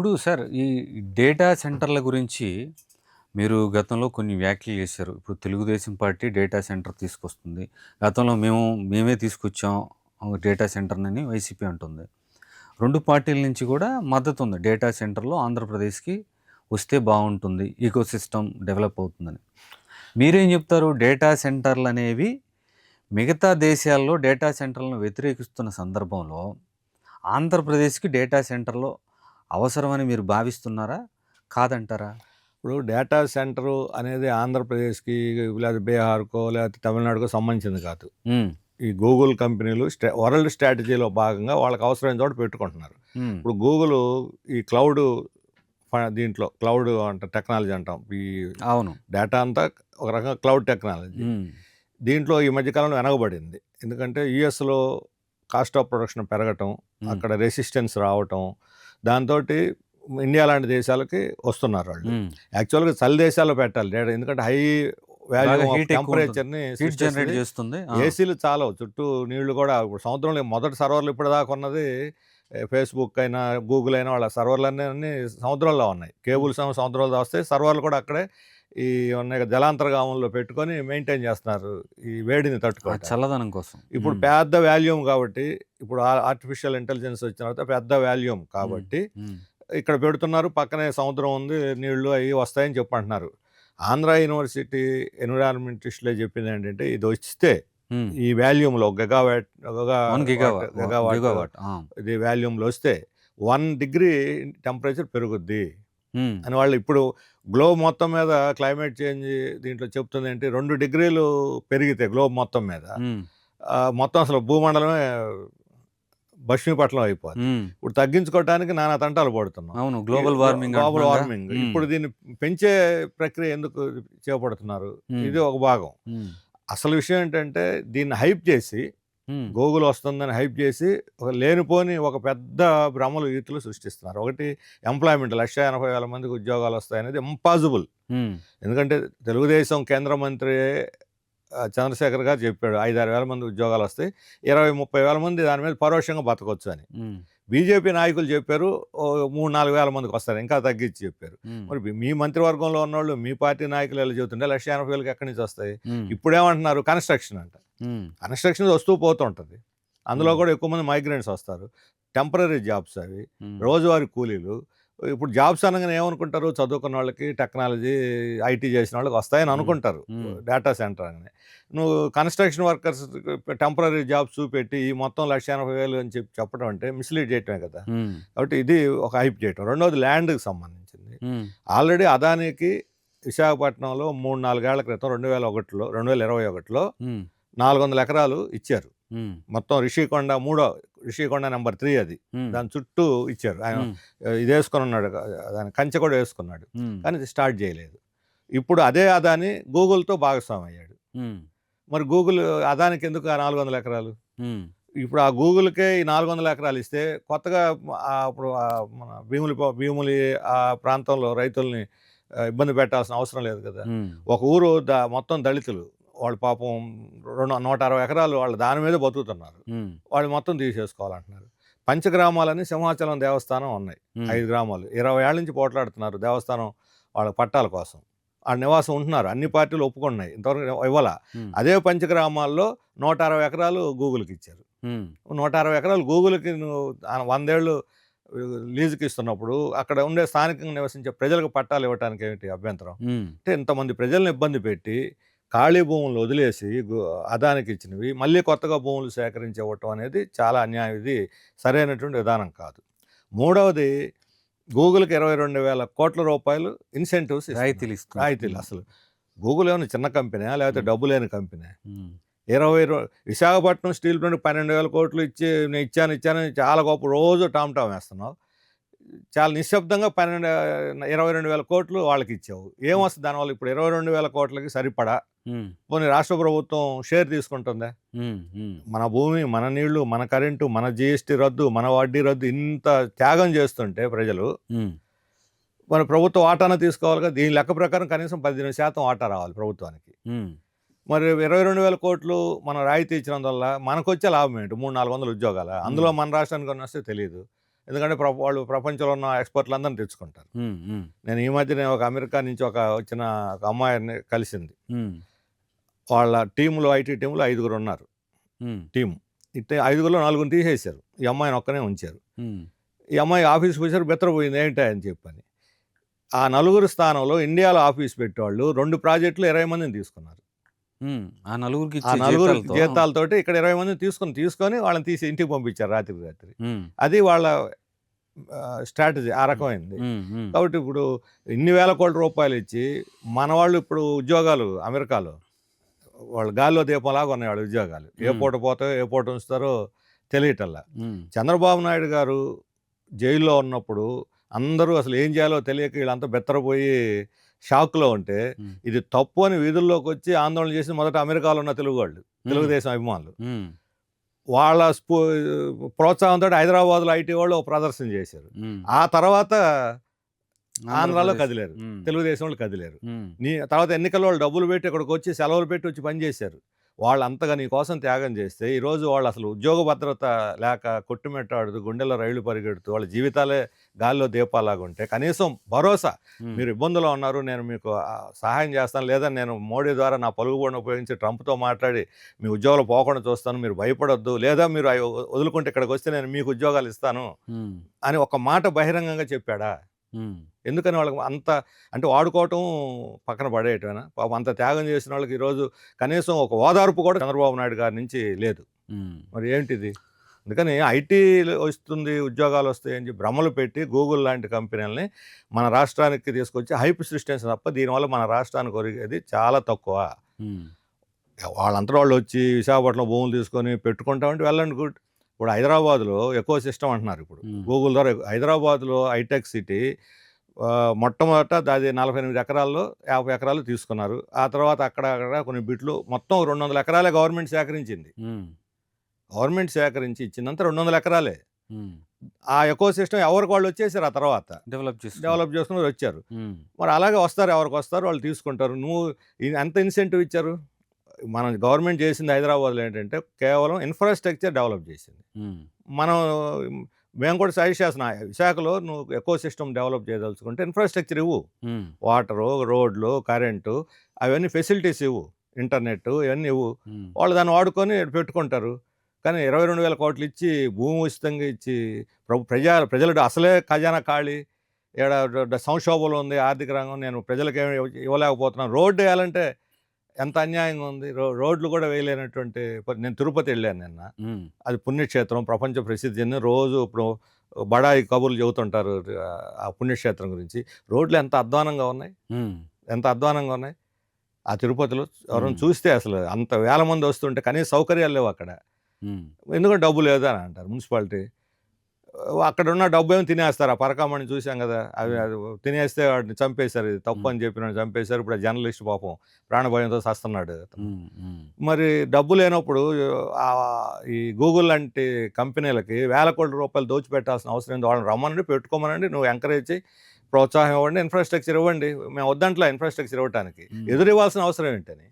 ఇప్పుడు సార్ ఈ డేటా సెంటర్ల గురించి మీరు గతంలో కొన్ని వ్యాఖ్యలు చేశారు. ఇప్పుడు తెలుగుదేశం పార్టీ డేటా సెంటర్ తీసుకొస్తుంది. గతంలో మేమే తీసుకొచ్చాం డేటా సెంటర్‌నని వైసీపీ అంటుంది. 2 పార్టీల నుంచి కూడా మద్దతుంది. డేటా సెంటర్‌లో ఆంధ్రప్రదేశ్‌కి వస్తే బావుంటుంది. ఈకోసిస్టమ్ డెవలప్ అవుతుందని. మీరేం చెప్తారు? డేటా సెంటర్‌లనేవి మిగతా దేశాల్లో డేటా సెంటర్‌లను వ్యతిరేకిస్తున్న సందర్భంలో ఆంధ్రప్రదేశ్‌కి డేటా సెంటర్‌లు అవసరమని మీరు భావిస్తున్నారా? కాదంటారా? ఇప్పుడు డేటా సెంటరు అనేది ఆంధ్రప్రదేశ్‌కి లేదా బీహార్‌కో లేకపోతే తమిళనాడుకో సంబంధించింది కాదు. హ్మ్. ఈ గూగుల్ కంపెనీలు వరల్డ్ స్ట్రాటజీలో భాగంగా వాళ్ళకి అవసరమైన చోట పెట్టుకుంటున్నారు. హ్మ్. ఇప్పుడు గూగులు ఈ దీంట్లో క్లౌడ్ టెక్నాలజీ అంటాం. ఈ అవును. డేటా అంతా ఒక రకంగా క్లౌడ్ టెక్నాలజీ. హ్మ్. దీంట్లో ఈ మధ్య కాలంలో వెనకబడింది. ఎందుకంటే యూఎస్‌లో కాస్ట్ ఆఫ్ ప్రొడక్షన్ పెరగటం, అక్కడ రెసిస్టెన్స్ రావటం, దాంతోటి ఇండియా లాంటి దేశాలకి వస్తున్నారు వాళ్ళు. హ్మ్. యాక్చువల్‌గా చలి దేశాల్లో పెట్టాలి డేటా. ఎందుకంటే హై బాగా వాల్యూమ్ ఆఫ్ హీట్ ఎక్కువుంటుంది. టెంపరేచర్‌ని హీట్ సృష్టిస్తది. జనరేట్ చేస్తుంది. ఆ! ఏసీలు చాలవు. చుట్టూ నీళ్లు కూడా ఇప్పుడు సముద్రంలో మొదటి సర్వర్లు ఇప్పటిదాకా ఉన్నది ఫేస్‌బుక్ అయినా, గూగుల్ అయినా వాళ్ళ సర్వర్‌లన్నీ అన్నీ సముద్రంలో ఉన్నాయి. కేబుల్స్ ఏమో సముద్రంలో వస్తాయి. సర్వర్లు కూడా అక్కడే ఈ ఉన్నాయి కదా జలాంతర్గాముల్లో పెట్టుకొని మెయింటైన్ చేస్తున్నారు. ఈ వేడిని ఆ తట్టుకోవటానికి. చల్లదనం కోసం. ఇప్పుడు హ్మ్. పెద్ద వాల్యూమ్ కాబట్టి ఇప్పుడు ఆర్టిఫిషియల్ ఇంటెలిజెన్స్ వచ్చిన తర్వాత పెద్ద వాల్యూమ్ హ్మ్. కాబట్టి హ్మ్. ఇక్కడ పెడుతున్నారు. పక్కనే సముద్రం ఉంది. నీళ్లు అవి వస్తాయని చెప్పంటున్నారు. ఆంధ్ర యూనివర్సిటీ ఎన్విరాన్మెంటిస్టులే చెప్పిందేంటంటే ఇది వస్తే హ్మ్. ఈ వాల్యూమ్‌లో 1 గిగావాట్ గిగావాట్. ఆ! ఇది వాల్యూమ్‌లో వస్తే 1 డిగ్రీ టెంపరేచర్ పెరుగుద్ది హ్మ్. అని వాళ్ళు ఇప్పుడు గ్లోబ్ మొత్తం మీద క్లైమేట్ చేంజ్ దీంట్లో చెప్తుందేంటి 2 డిగ్రీలు పెరిగితే గ్లోబ్ మొత్తం మీద హ్మ్. మొత్తం అసలు భూమండలమే భస్మీపటలం అయిపోద్ది. హ్మ్. ఇప్పుడు తగ్గించుకోవటానికి నానా తంటాలు పడుతున్నాం. అవును. ఈ గ్లోబల్ వార్మింగ్ గ్లోబల్ అంటున్నాంగా. వార్మింగ్. హ్మ్. ఇప్పుడు దీన్ని పెంచే ప్రక్రియ ఎందుకు చేపడుతున్నారు? హ్మ్. ఇది ఒక భాగం. హ్మ్. అసలు విషయం ఏంటంటే దీన్ని హైప్ చేసి హ్మ్. గూగుల్ వస్తుందని హైప్ చేసి లేనిపోని ఒక పెద్ద భ్రమలు యూత్‌లో సృష్టిస్తున్నారు. ఒకటి ఎంప్లాయ్‌మెంట్ 1,80,000 మందికి ఉద్యోగాలు వస్తాయనేది ఇంపాసిబుల్. హ్మ్. ఎందుకంటే తెలుగుదేశం కేంద్ర మంత్రి చంద్రశేఖర్ గారు చెప్పాడు. 5, 6 వేల మంది ఉద్యోగాలొస్తాయి. 20, 30 వేల మంది దాని మీద పరోక్షంగా బతకొచ్చు అని. హ్మ్. బీజేపీ నాయకులు చెప్పారు. 3, 4 వేల మందికొస్తారు. ఇంకా తగ్గించి చెప్పారు. హ్మ్. మరి మీ మంత్రివర్గంలో ఉన్నోళ్ళు, మీ పార్టీ నాయకులు ఇలా చెబుతుంటే 1,80,000కి ఎక్కడి నుంచి వస్తాయి? హ్మ్. ఇప్పుడేమంటున్నారు కన్‌స్ట్రక్షన్ అంట. హ్మ్. కన్‌స్ట్రక్షన్ వస్తూ పోతూ ఉంటది. అందులో హ్మ్. కూడా ఎక్కువ మంది మైగ్రెంట్స్ వస్తారు. టెంపరరీ జాబ్స్ అవి. హ్మ్. రోజువారీ కూలీలు. ఇప్పుడు జాబ్స్ అనంగానే ఏమనుకుంటారు? చదువుకున్న వాళ్ళకి, టెక్నాలజీ, ఐటీ చేసిన వాళ్ళకి వస్తాయని హ్మ్. అనుకుంటారు. హ్మ్. డేటా సెంటర్ అనగానే. నువ్వు కన్‌స్ట్రక్షన్ వర్కర్స్ టెంపరరీ జాబ్స్ చూపెట్టి ఈ మొత్తం 1,80,000 అని చెప్పడం అంటే మిస్‌లీడ్ చేయటమే కదా! హ్మ్. కాబట్టి ఇది ఒక హైప్ చేయటం. రెండోది ల్యాండ్‌కి సంబంధించింది. హ్మ్. ఆల్రెడీ అదానికి విశాఖపట్నంలో 3, 4 ఏళ్ల క్రితం 2021లో హ్మ్. 400 ఎకరాలు ఇచ్చారు. హ్మ్. మొత్తం రిషికొండ నంబర్ 3 అది. హ్మ్. దాని చుట్టూ ఇచ్చారు. ఆయన హ్మ్. ఇదేసుకొనున్నాడు. దాని కంచె కూడా ఏసుకున్నాడు. హ్మ్. కానీ ఇది స్టార్ట్ చేయలేదు. ఇప్పుడు అదే అదాని గూగుల్‌తో భాగస్వామి అయ్యాడు. హ్మ్. మరి గూగుల్ అదానికెందుకు ఆ 400 ఎకరాలు? హ్మ్. ఇప్పుడు ఆ గూగుల్‌కే ఈ 400 ఎకరాలు ఇస్తే కొత్తగా ఇప్పుడు మన భీములి ఆ ప్రాంతంలో రైతుల్ని ఇబ్బంది పెట్టాల్సిన అవసరం లేదు కదా! హ్మ్. ఒక ఊరు మొత్తం దళితులు. వాళ్ళు పాపం 160 ఎకరాలు వాళ్ళు దాని మీదే బతుకుతున్నారు. హ్మ్. వాళ్ళు మొత్తం తీసేసుకోవాలంటున్నారు. పంచగ్రామాలని సింహాచలం దేవస్థానం ఉన్నాయి. హ్మ్. 5 గ్రామాలు. 20 ఏళ్ల నుంచి పోట్లాడుతున్నారు దేవస్థానం వాళ్ళ పట్టాల కోసం. ఆడ నివాసం ఉంటున్నారు. అన్ని పార్టీలు ఒప్పుకున్నాయి. ఇంతవరకు ఇవ్వల. హ్మ్. అదే పంచగ్రామాల్లో 160 ఎకరాలు గూగుల్‌కిచ్చారు. హ్మ్. 160 ఎకరాలు గూగుల్‌కి నువ్వు 100 ఏళ్ళు లీజుకి ఇస్తున్నప్పుడు అక్కడ ఉండే స్థానికంగా నివసించే ప్రజలకు పట్టాలు ఇవ్వటానికి ఏమిటి అభ్యంతరం? హ్మ్. అంటే ఇంతమంది ప్రజల్ని ఇబ్బంది పెట్టి ఖాళీ భూములు వదిలేసి అదానికి ఇచ్చినవి మళ్ళీ కొత్తగా భూములు సేకరించి ఇవ్వటం అనేది చాలా అన్యాయం. ఇది సరైనటువంటి విధానం కాదు. మూడవది గూగుల్‌కి 22,000,00,00,000 ఇన్సెంటివ్స్ ఇస్తున్నారు. రాయితీలిస్తున్నారు. రాయితీలు హ్మ్. అసలు. గూగుల్ ఏమన్నా చిన్న కంపెనా? లేకపోతే హ్మ్. డబ్బు లేని కంపెనా? హ్మ్. 20 రో విశాఖపట్నం స్టీల్ ప్లాంట్‌కి 12,000,00,00,000 ఇచ్చి నేను ఇచ్చానని చాలా గొప్ప రోజు టామ్ టామ్ ఏస్తున్నావు. చాలా నిశ్శబ్దంగా 22,000,00,00,000 వాళ్ళకిచ్చావు. హ్మ్. ఏమొస్తది దానివల్ల? ఇప్పుడు 22,000,00,00,000కి సరిపడా హ్మ్. పోనీ రాష్ట్ర ప్రభుత్వం షేర్ తీసుకుంటుందా? హ్మ్. హ్మ్. మన భూమి, మన నీళ్లు, మన కరెంటు, మన జీఎస్టీ రద్దు, మన వడ్డీ రద్దు ఇంత త్యాగం చేస్తుంటే ప్రజలు హ్మ్. మన ప్రభుత్వ వాటాను తీసుకోవాలిగా. దీని లెక్క ప్రకారం కనీసం 18% వాటా రావాలి ప్రభుత్వానికి. హ్మ్. మరి 22,000,00,00,000 మనం రాయితీ ఇచ్చినందువల్ల మనకొచ్చే లాభం ఏంటి? 300, 400 ఉద్యోగాలా? హ్మ్. అందులో మన రాష్ట్రానికి ఎన్ని వస్తాయో తెలీదు. ఎందుకంటే వాళ్ళు ప్రపంచంలో ఉన్న ఎక్స్పర్ట్లందరిని తెచ్చుకుంటారు. నేను ఈ మధ్యనే ఒక అమెరికా నుంచి వచ్చిన ఒక అమ్మాయిని కలిసింది. వాళ్ళ టీంలో ఐటీ టీంలో 5 ఉన్నారు టీము. ఇట్టే 5లో 4 తీసేశారు. ఈ అమ్మాయిని ఒక్కనే ఉంచారు. ఈ అమ్మాయి ఆఫీస్కి వచ్చారు, బెత్తరపోయింది ఏంటా అని చెప్పని. ఆ 4 స్థానంలో ఇండియాలో ఆఫీస్ పెట్టేవాళ్ళు 2 ప్రాజెక్టులు 20 మందిని తీసుకున్నారు. ఆ నలుగురికి ఆ 4 జీతాలతోటి ఇక్కడ 20 మందిని తీసుకొని వాళ్ళని తీసి ఇంటికి పంపించారు రాత్రి. అది వాళ్ళ స్ట్రాటజీ ఆ రకమైంది. కాబట్టి ఇప్పుడు ఇన్ని వేల కోట్ల రూపాయలు ఇచ్చి మన వాళ్ళు ఇప్పుడు ఉద్యోగాలు అమెరికాలో వాళ్ళు గాల్లో దీపంలాగా ఉన్నాయి వాళ్ళ ఉద్యోగాలు. ఏ పూట పోతాయో ఏ పూట ఉంచుతారో తెలియటల్లా. చంద్రబాబు నాయుడు గారు జైల్లో ఉన్నప్పుడు అందరూ అసలు ఏం చేయాలో తెలియక వీళ్ళంతా బెత్తరపోయి షాక్లో ఉంటే ఇది తప్పు అని వీధుల్లోకి వచ్చి ఆందోళన చేసి మొదట అమెరికాలో ఉన్న తెలుగు వాళ్ళు, తెలుగుదేశం అభిమానులు, వాళ్ళ ప్రోత్సాహంతో హైదరాబాద్లో ఐటీ వాళ్ళు ప్రదర్శన చేశారు. ఆ తర్వాత ఆంధ్రాలో కదిలేరు, తెలుగుదేశం వాళ్ళు కదిలేరు. తర్వాత ఎన్నికల్లో వాళ్ళు డబ్బులు పెట్టి ఇక్కడికి వచ్చి సెలవులు పెట్టి వచ్చి పనిచేశారు. వాళ్ళు అంతగా నీ కోసం త్యాగం చేస్తే ఈరోజు వాళ్ళు అసలు ఉద్యోగ భద్రత లేక కొట్టుమెట్టాడుతూ గుండెల్లో రైళ్లు పరిగెడుతూ వాళ్ళ జీవితాలే గాల్లో దీపాలాగా ఉంటే కనీసం భరోసా, మీరు ఇబ్బందులో ఉన్నారు, నేను మీకు సహాయం చేస్తాను, లేదా నేను మోడీ ద్వారా నా పలుకుబడిని ఉపయోగించి ట్రంప్తో మాట్లాడి మీ ఉద్యోగాలు పోకుండా చూస్తాను, మీరు భయపడొద్దు, లేదా మీరు వదులుకుంటే ఇక్కడికి వస్తే నేను మీకు ఉద్యోగాలు ఇస్తాను అని ఒక మాట బహిరంగంగా చెప్పాడా? ఎందుకని వాళ్ళకి అంత అంటే వాడుకోవటం పక్కన పడేయటమేనా? పాపం అంత త్యాగం చేసిన వాళ్ళకి ఈరోజు కనీసం ఒక ఓదార్పు కూడా చంద్రబాబు నాయుడు గారి నుంచి లేదు. మరి ఏంటిది? అందుకని ఐటీ వస్తుంది, ఉద్యోగాలు వస్తాయి అని చెప్పి భ్రమలు పెట్టి గూగుల్ లాంటి కంపెనీలని మన రాష్ట్రానికి తీసుకొచ్చి హైప్ సృష్టించిన తప్ప దీనివల్ల మన రాష్ట్రానికి ఒరిగేది చాలా తక్కువ. వాళ్ళంతా వాళ్ళు వచ్చి విశాఖపట్నం భూములు తీసుకొని పెట్టుకుంటామంటే వెళ్ళండి, గుడ్. ఇప్పుడు హైదరాబాద్లో ఎకో సిస్టమ్ అంటున్నారు. ఇప్పుడు గూగుల్ ద్వారా హైదరాబాద్లో హైటెక్ సిటీ మొట్టమొదట అది 48 ఎకరాల్లో 50 ఎకరాలు తీసుకున్నారు. ఆ తర్వాత అక్కడ కొన్ని బిట్లు మొత్తం 200 ఎకరాలే గవర్నమెంట్ సేకరించింది. గవర్నమెంట్ సేకరించి ఇచ్చిందంతా 200 ఎకరాలే. ఆ ఎకో సిస్టమ్ ఎవరికి వాళ్ళు వచ్చేసారు, ఆ తర్వాత డెవలప్ చేసుకుని వచ్చారు. మరి అలాగే వస్తారు, ఎవరికి వస్తారు వాళ్ళు తీసుకుంటారు. నువ్వు ఎంత ఇన్సెంటివ్ ఇచ్చారు? మన గవర్నమెంట్ చేసింది హైదరాబాద్లో ఏంటంటే కేవలం ఇన్ఫ్రాస్ట్రక్చర్ డెవలప్ చేసింది. మేము కూడా సజెస్ట్ చేస్తున్నాం, విశాఖలో నువ్వు ఎకో సిస్టమ్ డెవలప్ చేయదలుచుకుంటే ఇన్ఫ్రాస్ట్రక్చర్ ఇవ్వు, వాటరు, రోడ్లు, కరెంటు, అవన్నీ ఫెసిలిటీస్ ఇవ్వు, ఇంటర్నెట్ ఇవన్నీ ఇవ్వు, వాళ్ళు దాన్ని వాడుకొని పెట్టుకుంటారు. కానీ 22,000 కోట్లు ఇచ్చి భూమి ఉచితంగా ఇచ్చి ప్రజలు అసలే ఖజానా ఖాళీ, ఇక్కడ సంక్షోభంలో ఉంది ఆర్థిక రంగం, నేను ప్రజలకు ఇవ్వలేకపోతున్నాను. రోడ్డు వేయాలంటే ఎంత అన్యాయంగా ఉంది. రోడ్లు కూడా వేయలేనటువంటి నేను తిరుపతి వెళ్ళాను నిన్న. అది పుణ్యక్షేత్రం, ప్రపంచ ప్రసిద్ధి చెందిన, రోజు ఇప్పుడు బడాయి కబుర్లు చెబుతుంటారు ఆ పుణ్యక్షేత్రం గురించి. రోడ్లు ఎంత అధ్వానంగా ఉన్నాయి ఆ తిరుపతిలో. ఎవరైనా చూస్తే అసలు అంత వేల మంది వస్తుంటే కనీస సౌకర్యాలు లేవు అక్కడ. ఎందుకంటే డబ్బు లేదు అని అంటారు మున్సిపాలిటీ. అక్కడ ఉన్న డబ్బు ఏమో తినేస్తారు. ఆ పరకామణి చూసాం కదా, అది తినేస్తే వాడిని చంపేశారు, ఇది తప్పు అని చెప్పిన చంపేశారు. ఇప్పుడు ఆ జర్నలిస్ట్ పాపం ప్రాణభయంతో చస్తున్నాడు. మరి డబ్బు లేనప్పుడు ఈ గూగుల్ లాంటి కంపెనీలకి వేల కోట్ల రూపాయలు దోచిపెట్టాల్సిన అవసరం ఏంటి? వాళ్ళని రమ్మనండి, పెట్టుకోమనండి, నువ్వు ఎంకరేజ్ చేయి, ప్రోత్సాహం ఇవ్వండి, ఇన్ఫ్రాస్ట్రక్చర్ ఇవ్వండి. మేము వద్దంట్లా ఇన్ఫ్రాస్ట్రక్చర్ ఇవ్వడానికి, ఎదురు ఇవ్వాల్సిన అవసరం ఏంటని.